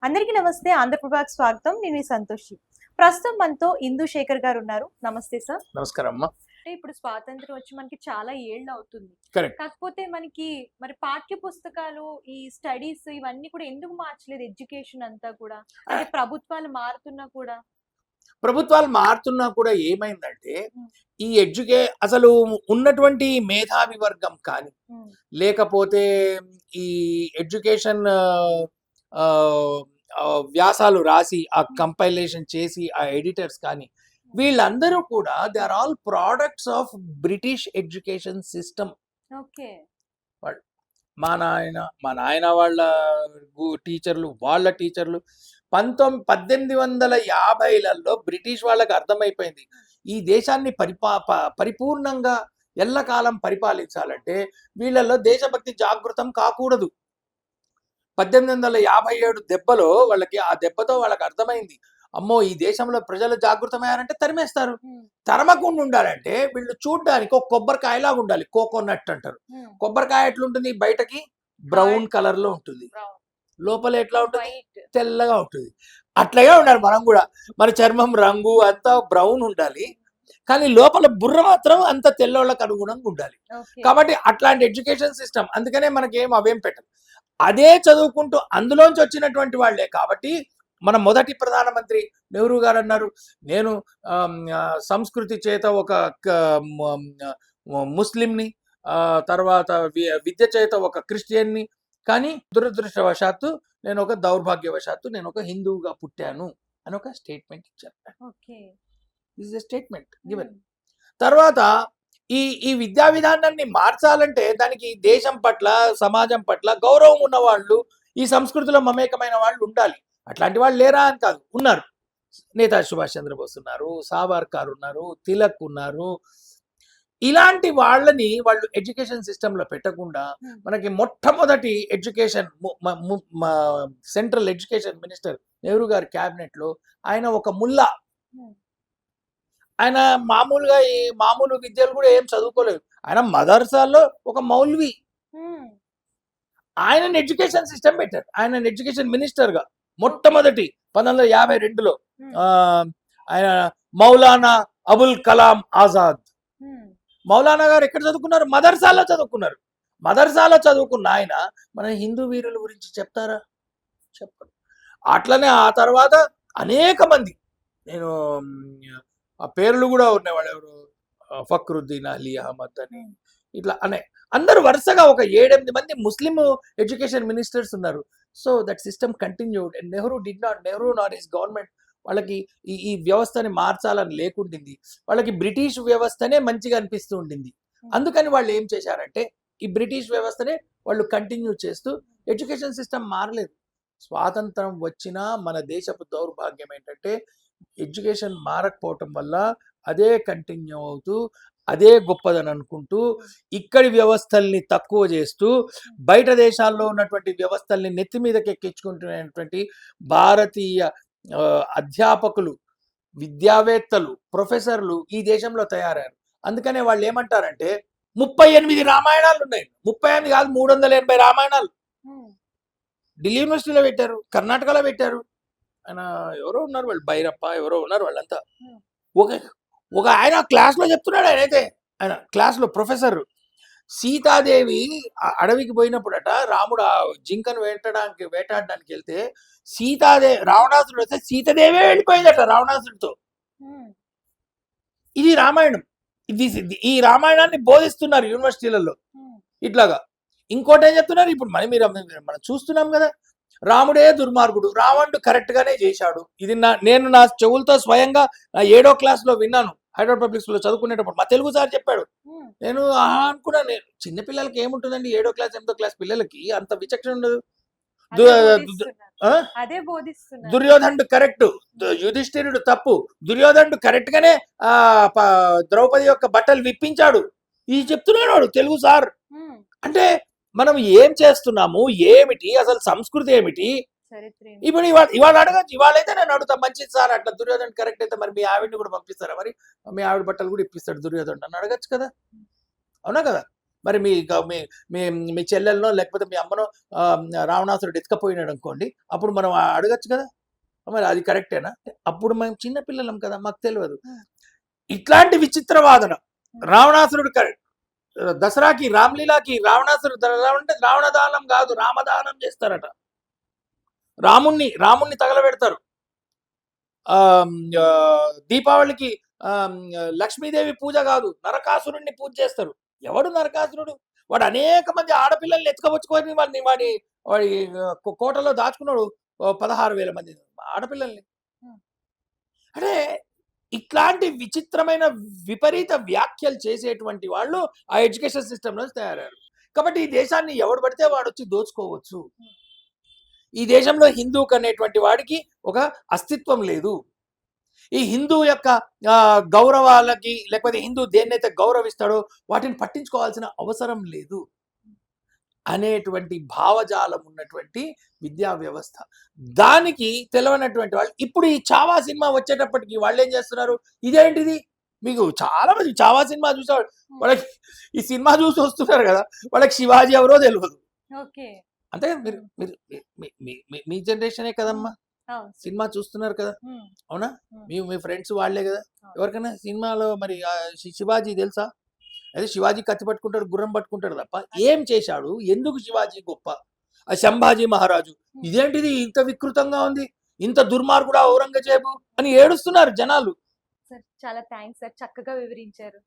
అందరికీ నమస్తే. ఆంధ్రప్రభకి స్వాగతం. నేను మీ సంతోషి. ప్రస్తుతం మనతో ఇందు శేఖర్ గారు ఉన్నారు. నమస్తే సార్. నమస్కారం అమ్మా. అంటే ఇప్పుడు స్వాతంత్రం వచ్చి మనకి చాలా ఏళ్ళు అవుతుంది. కరెక్ట్. కాకపోతే మనకి మరి పాఠ్య పుస్తకాలు, ఈ స్టడీస్ ఇవన్నీ కూడా ఎందుకు మార్చలేదు? ఎడ్యుకేషన్ అంతా కూడా అంటే ప్రభుత్వాలు మారుతున్నా కూడా ఏమైందంటే ఈ అసలు ఉన్నటువంటి మేధావి వర్గం కానీ లేకపోతే ఈ ఎడ్యుకేషన్ వ్యాసాలు రాసి ఆ కంపైలేషన్ చేసి ఆ ఎడిటర్స్ కానీ వీళ్ళందరూ కూడా they are all products of British education system. Okay. మా నాయన వాళ్ళ వాళ్ళ టీచర్లు 1850లలో బ్రిటిష్ వాళ్ళకి అర్థమైపోయింది ఈ దేశాన్ని పరిపూర్ణంగా ఎల్లకాలం పరిపాలించాలంటే వీళ్ళల్లో దేశభక్తి జాగృతం కాకూడదు. 1857 దెబ్బలో ఆ దెబ్బతో వాళ్ళకి అర్థమైంది, అమ్మో ఈ దేశంలో ప్రజలు జాగృతమయ్యారంటే తరిమేస్తారు. తరమకుండా ఉండాలంటే వీళ్ళు చూడడానికి ఒక కొబ్బరికాయలాగా ఉండాలి. కోకోనట్ అంటారు. కొబ్బరికాయ ఎట్లుంటుంది? బయటకి బ్రౌన్ కలర్ లో ఉంటుంది, లోపల ఎట్లా ఉంటుంది? తెల్లగా ఉంటుంది. అట్లాగే ఉండాలి మనం కూడా. మన చర్మం రంగు అంతా బ్రౌన్ ఉండాలి, కానీ లోపల బుర్ర మాత్రం అంత తెల్లోళ్ళకి అనుగుణంగా ఉండాలి. కాబట్టి అట్లాంటి ఎడ్యుకేషన్ సిస్టమ్. అందుకనే మనకేం అవేం పెట్టదు. అదే చదువుకుంటూ అందులోంచి వచ్చినటువంటి వాళ్ళే. కాబట్టి మన మొదటి ప్రధానమంత్రి నెహ్రూ గారు అన్నారు, నేను సంస్కృతి చేత ఒక ముస్లింని, తర్వాత విద్య చేత ఒక క్రిస్టియన్ని, కానీ దురదృష్టవశాత్తు నేను ఒక దౌర్భాగ్యవశాత్తు నేను ఒక హిందువుగా పుట్టాను అని ఒక స్టేట్మెంట్ ఇచ్చారు. This is statement given. తర్వాత ఈ విద్యా విధానాన్ని మార్చాలంటే దానికి దేశం పట్ల, సమాజం పట్ల గౌరవం ఉన్న వాళ్ళు, ఈ సంస్కృతిలో మమేకమైన వాళ్ళు ఉండాలి. అట్లాంటి వాళ్ళు లేరా అని కాదు, ఉన్నారు. నేతాజీ సుభాష్ చంద్రబోస్ ఉన్నారు, సావర్కర్ ఉన్నారు, తిలక్ ఉన్నారు. ఇలాంటి వాళ్ళు ఎడ్యుకేషన్ సిస్టంలో పెట్టకుండా మనకి మొట్టమొదటి సెంట్రల్ ఎడ్యుకేషన్ మినిస్టర్ నెహ్రూ గారి క్యాబినెట్ లో ఆయన ఒక ముల్లా. ఆయన మామూలు విద్యలు కూడా ఏం చదువుకోలేదు. ఆయన మదర్సాల్లో ఒక మౌల్వి. ఆయన ఎడ్యుకేషన్ సిస్టమ్ పెట్టారు. ఆయన ఎడ్యుకేషన్ మినిస్టర్ గా మొట్టమొదటి 1952లో ఆయన మౌలానా అబుల్ కలాం ఆజాద్. మౌలానా గారు ఎక్కడ చదువుకున్నారు? మదర్సాలో చదువుకున్నారు. మదర్సాలో చదువుకున్న ఆయన మన హిందూ వీరుల గురించి చెప్తారా? చెప్పరు. అట్లనే ఆ తర్వాత అనేక మంది, నేను ఆ పేర్లు కూడా ఉండేవాళ్ళు, ఎవరు ఫక్రుద్దీన్ అలీ అహ్మద్ అని, ఇట్లా అందరూ వరుసగా ఒక 7-8 మంది ముస్లిం ఎడ్యుకేషన్ మినిస్టర్స్ ఉన్నారు. So that system continued. And Nehru not his government వాళ్ళకి ఈ వ్యవస్థని మార్చాలని లేకుండింది. వాళ్ళకి బ్రిటిష్ వ్యవస్థనే మంచిగా అనిపిస్తూ ఉండింది. అందుకని వాళ్ళు ఏం చేశారంటే ఈ బ్రిటిష్ వ్యవస్థనే వాళ్ళు కంటిన్యూ చేస్తూ ఎడ్యుకేషన్ సిస్టమ్ మారలేదు. స్వాతంత్రం వచ్చినా మన దేశపు దౌర్భాగ్యం ఏంటంటే ఎడ్యుకేషన్ మారకపోవటం వల్ల అదే కంటిన్యూ అవుతూ అదే గొప్పదని అనుకుంటూ ఇక్కడి వ్యవస్థల్ని తక్కువ చేస్తూ బయట దేశాల్లో ఉన్నటువంటి వ్యవస్థల్ని నెత్తి మీదకి ఎక్కించుకుంటున్నటువంటి భారతీయ అధ్యాపకులు, విద్యావేత్తలు, ప్రొఫెసర్లు ఈ దేశంలో తయారయ్యారు. అందుకనే వాళ్ళు ఏమంటారంటే 38 రామాయణాలు ఉన్నాయి. 38 కాదు, 380 రామాయణాలు ఢిల్లీ యూనివర్సిటీలో పెట్టారు, కర్ణాటకలో పెట్టారు. ఆయన ఎవరో ఉన్నారు, వాళ్ళు భైరప్ప ఎవరో ఉన్నారు. వాళ్ళంతా ఒక ఆయన క్లాస్లో చెప్తున్నాడు. ఆయన క్లాస్లో ప్రొఫెసర్, సీతాదేవి అడవికి పోయినప్పుడట రాముడు ఆ జింకను వేటాడడానికి వెళ్తే రావణాసురుడు వస్తే సీతాదేవే వెళ్ళిపోయిందట రావణాసుడితో. ఇది రామాయణం. ఈ రామాయణాన్ని బోధిస్తున్నారు యూనివర్సిటీలలో ఇట్లాగా. ఇంకోటి ఏం చెప్తున్నారు, ఇప్పుడు మనం చూస్తున్నాం కదా, రాముడే దుర్మార్గుడు, రావణుడు కరెక్ట్ గానే చేశాడు. ఇది నేను నా చెవులతో స్వయంగా 7వ క్లాస్లో విన్నాను. హైదరాబాద్ పబ్లిక్ స్కూల్లో చదువుకునేటప్పుడు మా తెలుగు సార్ చెప్పాడు. నేను అనుకున్నా, నేను చిన్నపిల్లలకి ఏముంటుందండి, 7వ క్లాస్ 8వ క్లాస్ పిల్లలకి అంత విచక్షణ ఉండదు. దుర్యోధనుడు కరెక్ట్, యుధిష్ఠిరుడు తప్పు. దుర్యోధనుడు కరెక్ట్ గానే ద్రౌపది యొక్క బట్టలు విప్పించాడు. ఇది చెప్తున్నాడు వాడు తెలుగు సార్. అంటే మనం ఏం చేస్తున్నాము, ఏమిటి అసలు సంస్కృతి ఏమిటి? ఇప్పుడు ఇవాళ అడగచ్చు. ఇవాళైతే నేను అడుగుతా, మంచిది సార్ అట్లా దుర్యోధనుడు కరెక్ట్ అయితే మరి మీ ఆవిడని కూడా పంపిస్తారా? మరి మీ ఆవిడ బట్టలు కూడా ఇప్పిస్తాడు దుర్యోధనుడు అని అడగచ్చు కదా, అవునా కదా? మరి మీ మీ చెల్లెలనో లేకపోతే మీ అమ్మనో రావణాసురుడు ఎత్తుకపోయినాడు అనుకోండి, అప్పుడు మనం అడగచ్చు కదా, మరి అది కరెక్టేనా? అప్పుడు మేము చిన్న పిల్లలం కదా, మాకు తెలియదు. ఇట్లాంటి విచిత్ర వాదన. రావణాసురుడు దసరాకి రామ్లీలాకి రావణాసురుడు అంటే రావణదానం కాదు, రామదానం చేస్తారట. రాముణ్ణి తగలబెడతారు. దీపావళికి లక్ష్మీదేవి పూజ కాదు, నరకాసురుణ్ణి పూజ చేస్తారు. ఎవడు నరకాసురుడు? వాడు అనేక మంది ఆడపిల్లల్ని ఎత్తుకవచ్చుకొని వాడి కోటలో దాచుకున్నాడు 16,000 మంది ఆడపిల్లల్ని. అంటే ఇట్లాంటి విచిత్రమైన విపరీత వ్యాఖ్యలు చేసేటువంటి వాళ్ళు ఆ ఎడ్యుకేషన్ సిస్టంలో తయారయ్యారు. కాబట్టి ఈ దేశాన్ని ఎవడు పడితే వాడు వచ్చి దోచుకోవచ్చు. ఈ దేశంలో హిందూకు అనేటువంటి వాడికి ఒక అస్తిత్వం లేదు. ఈ హిందూ యొక్క గౌరవాలకి, లేకపోతే హిందూ దేన్నైతే గౌరవిస్తాడో వాటిని పట్టించుకోవాల్సిన అవసరం లేదు అనేటువంటి భావజాలం ఉన్నటువంటి విద్యా వ్యవస్థ. దానికి తెలవనటువంటి వాళ్ళు ఇప్పుడు ఈ చావా సినిమా వచ్చేటప్పటికి వాళ్ళు ఏం చేస్తున్నారు, ఇదేంటిది, మీకు చాలా మంది చావా సినిమా చూసేవాళ్ళు, వాళ్ళకి ఈ సినిమా చూసి వస్తున్నారు కదా, వాళ్ళకి శివాజీ ఎవరో తెలియదు. అంతే కదా, మీరు మీ జనరేషనే కదమ్మా సినిమా చూస్తున్నారు కదా, అవునా? మీ ఫ్రెండ్స్ వాళ్ళే కదా. ఎవరికైనా సినిమాలో మరి శివాజీ తెలుసా? అయితే శివాజీ కత్తి పట్టుకుంటాడు, గుర్రం పట్టుకుంటాడు తప్ప ఏం చేశాడు, ఎందుకు శివాజీ గొప్ప, ఆ సంభాజీ మహారాజు ఇదేంటిది ఇంత వికృతంగా ఉంది, ఇంత దుర్మార్గుడు ఔరంగజేబు అని ఏడుస్తున్నారు జనాలు. చాలా థ్యాంక్స్ సార్, చక్కగా వివరించారు.